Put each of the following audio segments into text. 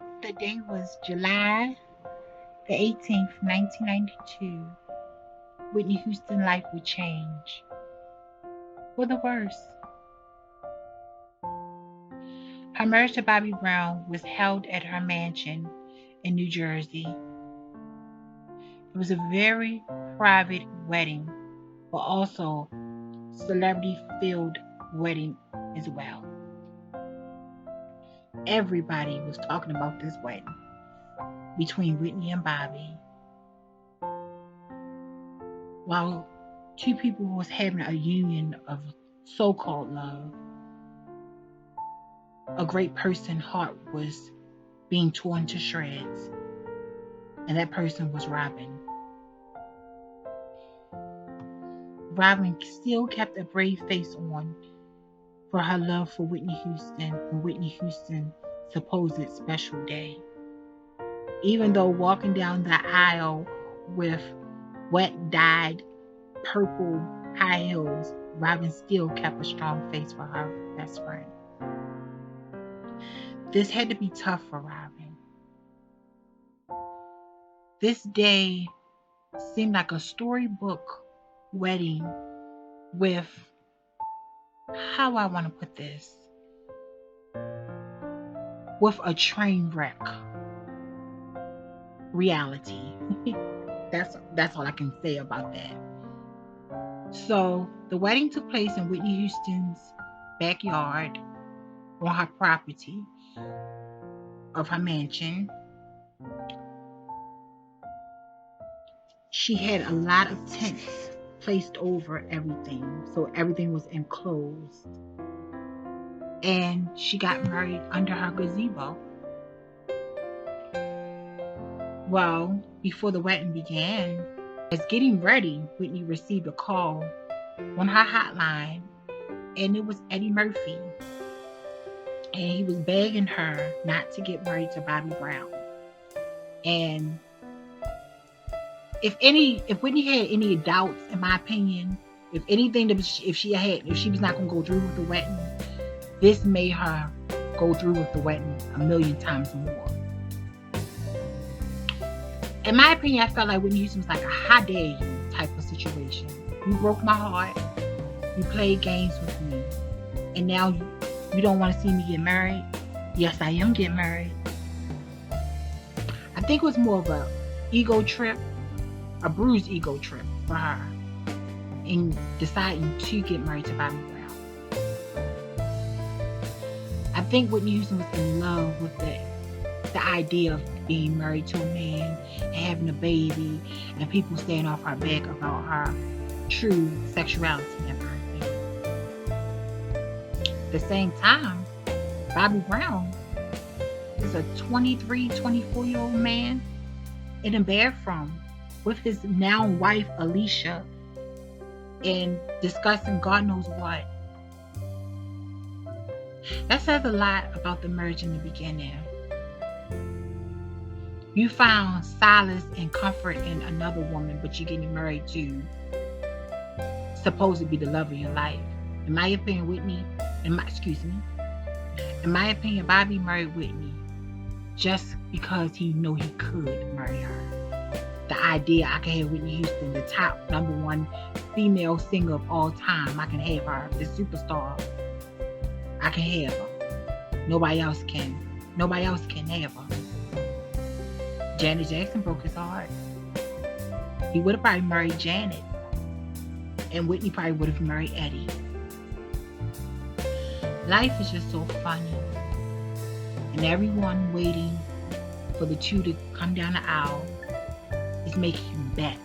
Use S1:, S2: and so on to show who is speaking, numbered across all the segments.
S1: The day was July the 18th, 1992. Whitney Houston's life would change for the worse. Her marriage to Bobby Brown was held at her mansion in New Jersey. It was a very private wedding, but also celebrity-filled wedding as well. Everybody was talking about this wedding between Whitney and Bobby. While two people was having a union of so-called love, a great person's heart was being torn to shreds, and that person was Robin. Robin still kept a brave face on for her love for Whitney Houston on Whitney Houston's supposed special day. Even though walking down the aisle with wet dyed purple high heels, Robin still kept a strong face for her best friend. This had to be tough for Robin. This day seemed like a storybook wedding with, how I want to put this, with a train wreck reality. That's all I can say about that. So the wedding took place in Whitney Houston's backyard on her property of her mansion. She had a lot of tents placed over everything, so everything was enclosed. And she got married under her gazebo. Well, before the wedding began, as getting ready, Whitney received a call on her hotline, and it was Eddie Murphy. And he was begging her not to get married to Bobby Brown. And if Whitney had any doubts, in my opinion, if she was not going to go through with the wedding, this made her go through with the wedding a million times more. In my opinion, I felt like Whitney Houston was like a how dare you type of situation. You broke my heart. You played games with me. And now you don't want to see me get married? Yes, I am getting married. I think it was more of a ego trip, a bruised ego trip for her in deciding to get married to Bobby Brown. I think Whitney Houston was in love with the idea of being married to a man and having a baby and people staying off her back about her true sexuality in her opinion. At the same time, Bobby Brown is a 23, 24-year-old man in a bathroom with his now wife Alicia and discussing God knows what. That says a lot about the marriage in the beginning. You found solace and comfort in another woman, but you're getting married to supposed to be the love of your life. In my opinion, Bobby married Whitney just because he knew he could marry her. The idea I can have Whitney Houston, the top #1 female singer of all time, I can have her, the superstar. I can have her. Nobody else can have her. Janet Jackson broke his heart. He would have probably married Janet. And Whitney probably would have married Eddie. Life is just so funny. And everyone waiting for the two to come down the aisle is making bets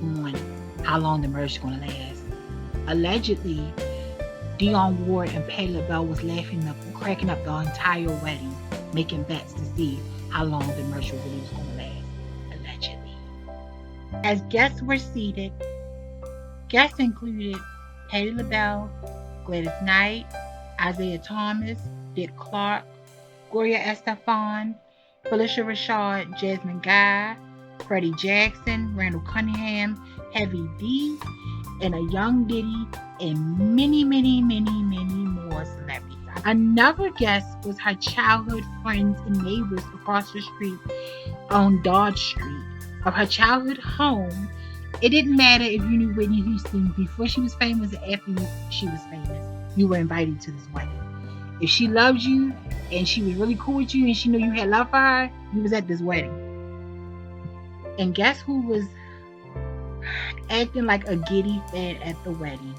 S1: on how long the marriage is going to last. Allegedly, Dionne Ward and Patti LaBelle was cracking up the entire wedding, making bets to see how long the marriage really was going to last, allegedly. As guests were seated, guests included Patti LaBelle, Gladys Knight, Isaiah Thomas, Dick Clark, Gloria Estefan, Felicia Rashad, Jasmine Guy, Freddie Jackson, Randall Cunningham, Heavy D, and a young Diddy, and many, many, many, many more celebrities. Another guest was her childhood friends and neighbors across the street on Dodge Street of her childhood home. It didn't matter if you knew Whitney Houston before she was famous or after she was famous. You were invited to this wedding. If she loved you and she was really cool with you and she knew you had love for her, you was at this wedding. And guess who was acting like a giddy fan at the wedding?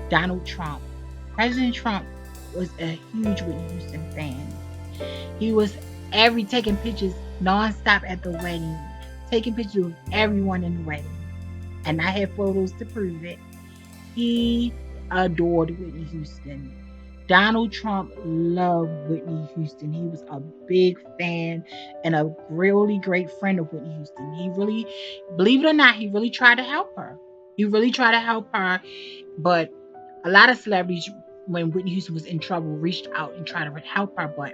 S1: Donald Trump. President Trump was a huge Whitney Houston fan. He was taking pictures nonstop at the wedding, taking pictures of everyone in the wedding. And I have photos to prove it. He adored Whitney Houston. Donald Trump loved Whitney Houston. He was a big fan and a really great friend of Whitney Houston. He really, believe it or not, he really tried to help her. But a lot of celebrities, when Whitney Houston was in trouble, reached out and tried to help her, but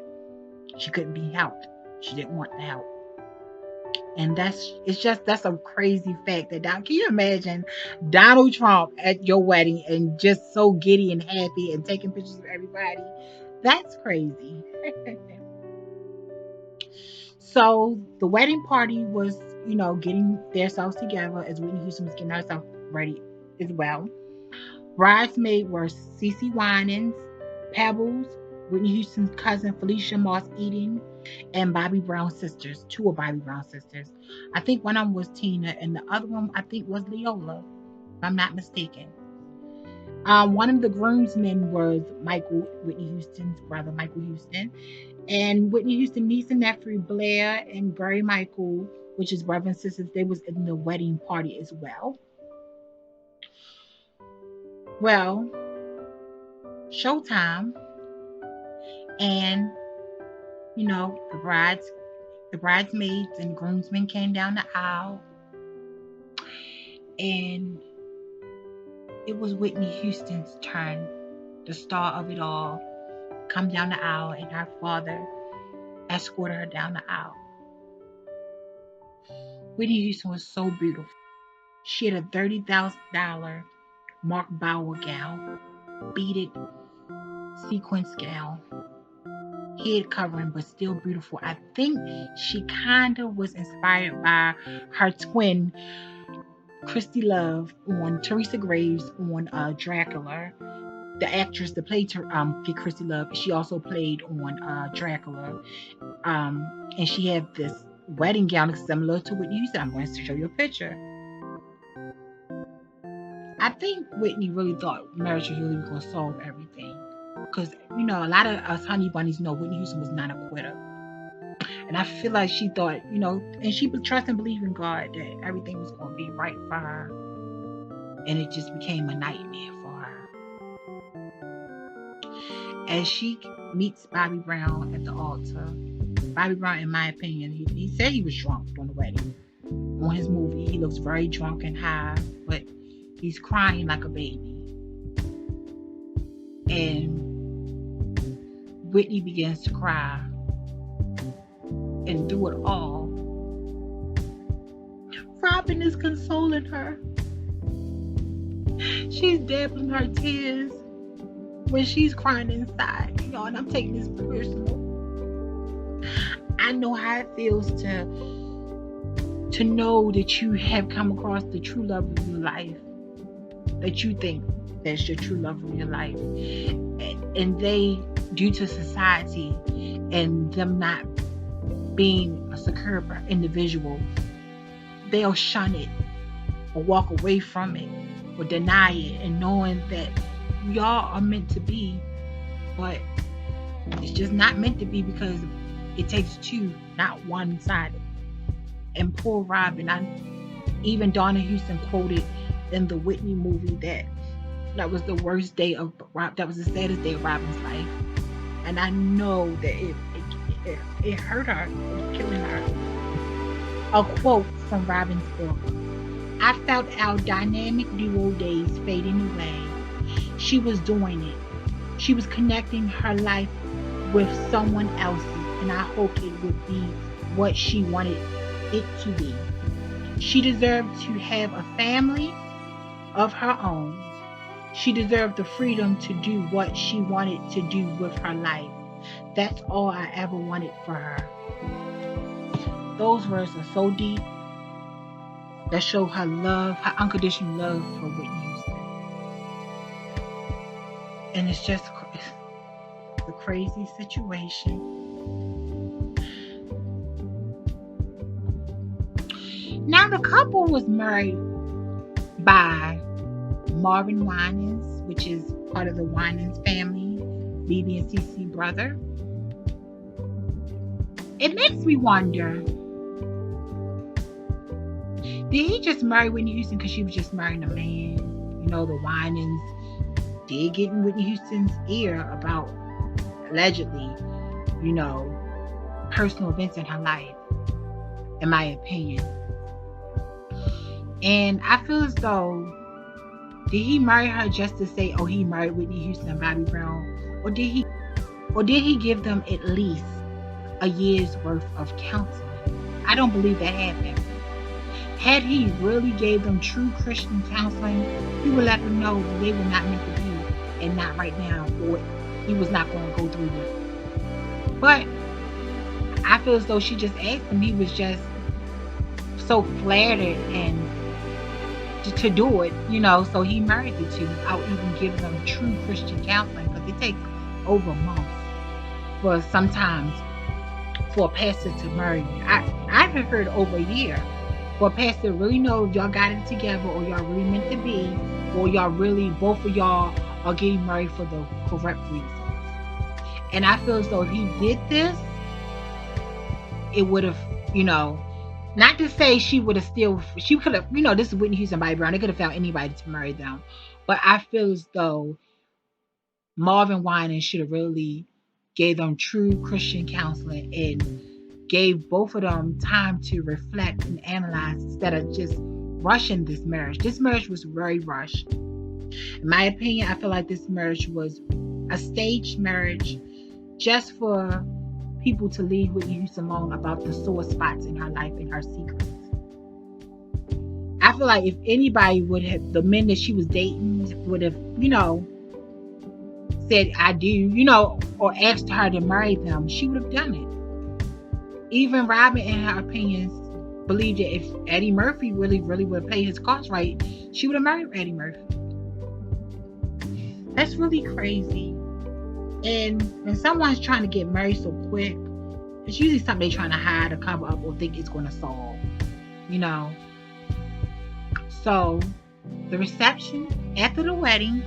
S1: she couldn't be helped. She didn't want the help. And that's a crazy fact that can you imagine Donald Trump at your wedding and just so giddy and happy and taking pictures of everybody? That's crazy. So the wedding party was, getting themselves together as Whitney Houston was getting herself ready as well. Bridesmaids were Cece Winans, Pebbles, Whitney Houston's cousin Felicia Moss Eden, and Bobby Brown's sisters. Two of Bobby Brown's sisters. I think one of them was Tina, and the other one I think was Leola, if I'm not mistaken. One of the groomsmen was Michael, Whitney Houston's brother, Michael Houston, and Whitney Houston's niece and nephew Blair and Barry Michael, which is brother and sisters. They was in the wedding party as well. Well, showtime, and the bridesmaids and groomsmen came down the aisle, and it was Whitney Houston's turn, the star of it all, come down the aisle, and her father escorted her down the aisle. Whitney Houston was so beautiful. She had a $30,000 Mark Bauer gown, beaded sequence gown, head covering, but still beautiful. I think she kind of was inspired by her twin, Christy Love, on Teresa Graves on Dracula. The actress that played Christy Love, she also played on Dracula. And she had this wedding gown similar to Whitney Houston. I'm going to show you a picture. I think Whitney really thought marriage was really going to solve everything. Because, a lot of us honey bunnies know Whitney Houston was not a quitter. And I feel like she thought, and she would trust and believe in God that everything was going to be right for her. And it just became a nightmare for her. As she meets Bobby Brown at the altar, Bobby Brown, in my opinion, he said he was drunk during the wedding. On his movie, he looks very drunk and high, but he's crying like a baby. And Whitney begins to cry. And through it all, Robin is consoling her. She's dabbling her tears when she's crying inside. And I'm taking this personal. I know how it feels to know that you have come across the true love of your life, that you think that's your true love of your life, and they, due to society and them not being a secure individual, they'll shun it or walk away from it or deny it, and knowing that y'all are meant to be, but it's just not meant to be because it takes two, not one-sided. And poor Robin, even Donna Houston quoted in the Whitney movie that was the worst day of that was the saddest day of Robin's life. And I know that it hurt her, it was killing her. A quote from Robin's book: "I felt our dynamic duo days fading away. She was doing it. She was connecting her life with someone else's, and I hoped it would be what she wanted it to be. She deserved to have a family of her own. She deserved the freedom to do what she wanted to do with her life. That's all I ever wanted for her. Those words are so deep that show her love, her unconditional love for Whitney Houston. And it's just a crazy situation. Now, the couple was married by Marvin Winans, which is part of the Winans family, BB and CC brother. It makes me wonder, did he just marry Whitney Houston because she was just marrying a man? You know, the Winans did get in Whitney Houston's ear about, allegedly, you know, personal events in her life, in my opinion. And I feel as though, did he marry her just to say, oh, he married Whitney Houston and Bobby Brown? Or did he give them at least a year's worth of counseling? I don't believe that happened. Had he really gave them true Christian counseling, he would let them know that they were not meant to be, and not right now, or he was not going to go through with it. But I feel as though she just asked him. He was just so flattered and to do it, you know, so he married the two without even giving them true Christian counseling, because it takes over months for sometimes for a pastor to marry you. I've heard over a year for a pastor to really know if y'all got it together, or y'all really meant to be, or y'all really, both of y'all are getting married for the correct reasons. And I feel as though if he did this, it would have, you know, not to say she would have still, she could have, you know, this is Whitney Houston and Bobby Brown. They could have found anybody to marry them. But I feel as though Marvin Winans should have really gave them true Christian counseling and gave both of them time to reflect and analyze instead of just rushing this marriage. This marriage was very rushed. In my opinion, I feel like this marriage was a staged marriage just for people to leave Whitney Houston alone about the sore spots in her life and her secrets. I feel like if anybody would have, the men that she was dating would have, you know, said, I do, you know, or asked her to marry them, she would have done it. Even Robin, in her opinions, believed that if Eddie Murphy really would have played his cards right, she would have married Eddie Murphy. That's really crazy. And when someone's trying to get married so quick, it's usually something they're trying to hide or cover up or think it's going to solve, you know. So the reception, after the wedding,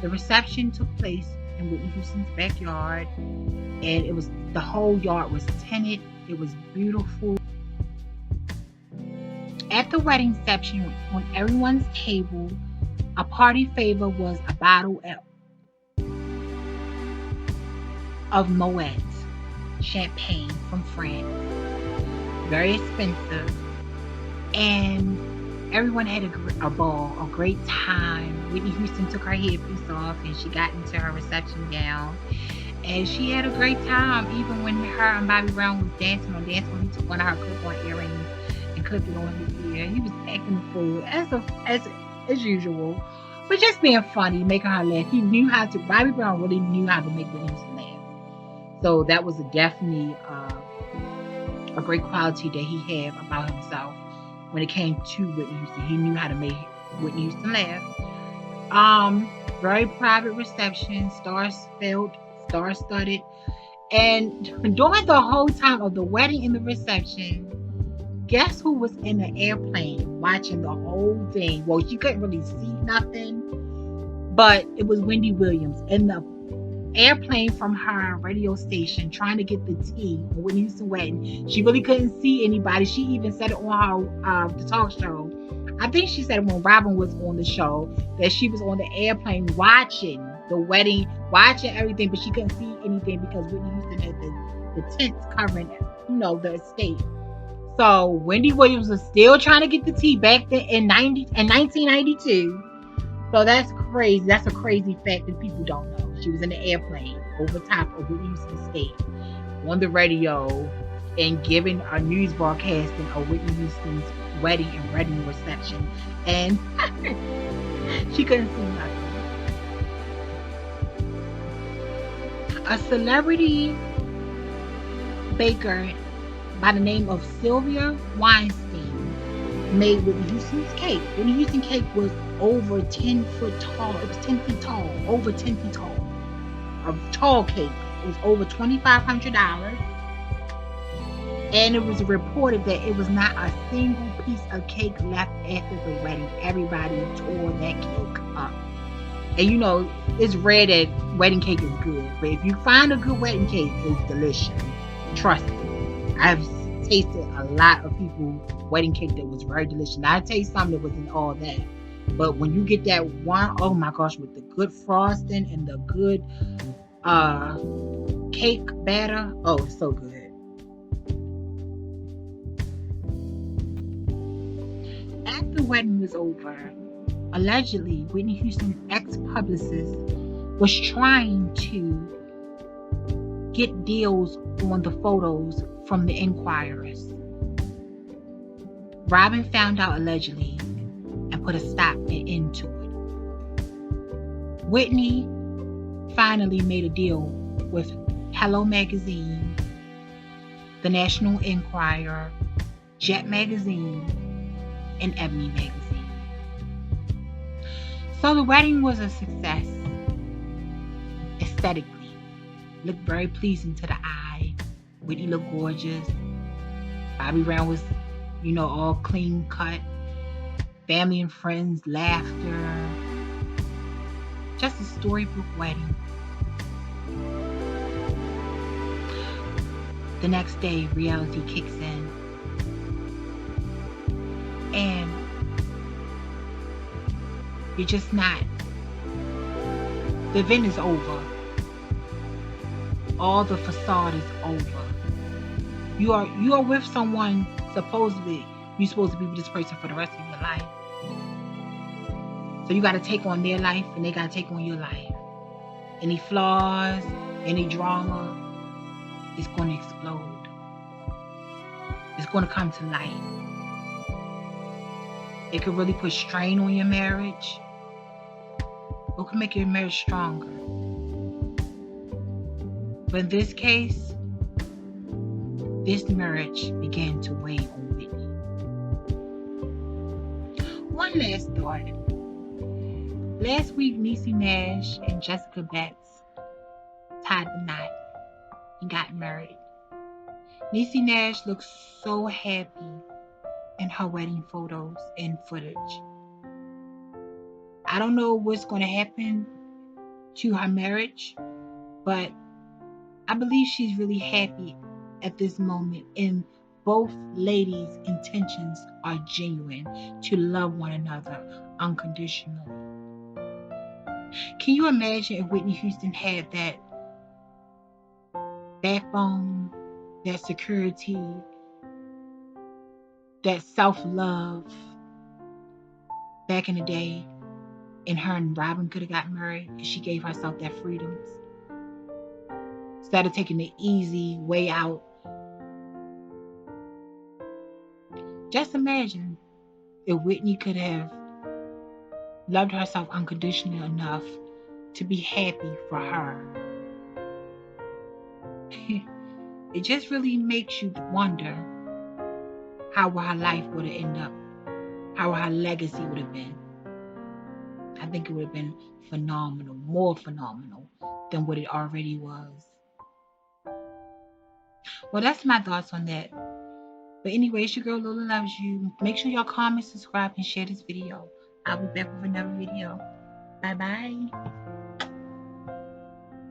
S1: the reception took place in Whitney Houston's backyard, and it was, the whole yard was tinted. It was beautiful. At the wedding reception, on everyone's table, a party favor was a bottle of Moet champagne from France. Very expensive. And everyone had a ball, a great time. Whitney Houston took her headpiece off and she got into her reception gown. And she had a great time, even when her and Bobby Brown was dancing on Dance Floor. He took one of her clip-on earrings and clipped it on his ear. He was acting a fool as usual, but just being funny, making her laugh. He knew how to. Bobby Brown really knew how to make Whitney Houston laugh. So that was definitely a great quality that he had about himself when it came to Whitney Houston. He knew how to make Whitney Houston laugh. Very private reception, star-studded. And during the whole time of the wedding and the reception, guess who was in the airplane watching the whole thing? Well, she couldn't really see nothing, but it was Wendy Williams in the airplane from her radio station trying to get the tea on Whitney Houston wedding. She really couldn't see anybody. She even said it on her the talk show. I think she said when Robin was on the show that she was on the airplane watching the wedding, watching everything, but she couldn't see anything because Whitney Houston had the tents covering, you know, the estate. So Wendy Williams was still trying to get the tea back then in 1992. So that's crazy. That's a crazy fact that people don't know. She was in the airplane over top of Whitney Houston's estate on the radio and giving a news broadcasting of Whitney Houston's wedding and reception. And she couldn't see nothing. A celebrity baker by the name of Sylvia Weinstein made Whitney Houston's cake. Whitney Houston cake was over 10 foot tall. It was 10 feet tall, over 10 feet tall. A tall cake. It was over $2,500. And it was reported that it was not a single piece of cake left after the wedding. Everybody tore that cake up. And you know, it's rare that wedding cake is good. But if you find a good wedding cake, it's delicious. Trust me. I've tasted a lot of people's wedding cake that was very delicious. And I taste some that wasn't all that. But when you get that one, oh my gosh, with the good frosting and the good cake batter, oh, it's so good. After the wedding was over, allegedly, Whitney Houston's ex-publicist was trying to get deals on the photos from the Inquirers. Robin found out allegedly and put a stop and end to it. Whitney finally made a deal with Hello Magazine, the National Enquirer, Jet Magazine, and Ebony Magazine. So the wedding was a success. Aesthetically, looked very pleasing to the eye. Whitney looked gorgeous. Bobby Brown was, you know, all clean cut. Family and friends, laughter. Just a storybook wedding. The next day, reality kicks in. And you're just not. The event is over. All the facade is over. You are with someone, supposedly you're supposed to be with this person for the rest of your life. So you got to take on their life and they got to take on your life. Any flaws, any drama, it's going to explode. It's going to come to light. It could really put strain on your marriage. Or it could make your marriage stronger. But in this case, this marriage began to weigh on Whitney. One last thought. Last week, Niecy Nash and Jessica Betts tied the knot and got married. Niecy Nash looks so happy in her wedding photos and footage. I don't know what's going to happen to her marriage, but I believe she's really happy at this moment, and both ladies' intentions are genuine to love one another unconditionally. Can you imagine if Whitney Houston had that backbone, that security, that self-love back in the day, and her and Robin could have got married and she gave herself that freedoms? Instead of taking the easy way out. Just imagine if Whitney could have loved herself unconditionally enough to be happy for her. It just really makes you wonder how her life would have ended up, how her legacy would have been. I think it would have been phenomenal, more phenomenal than what it already was. Well, that's my thoughts on that. But anyway, it's your girl Lola Loves You. Make sure y'all comment, subscribe, and share this video. I'll be back with another video. Bye-bye.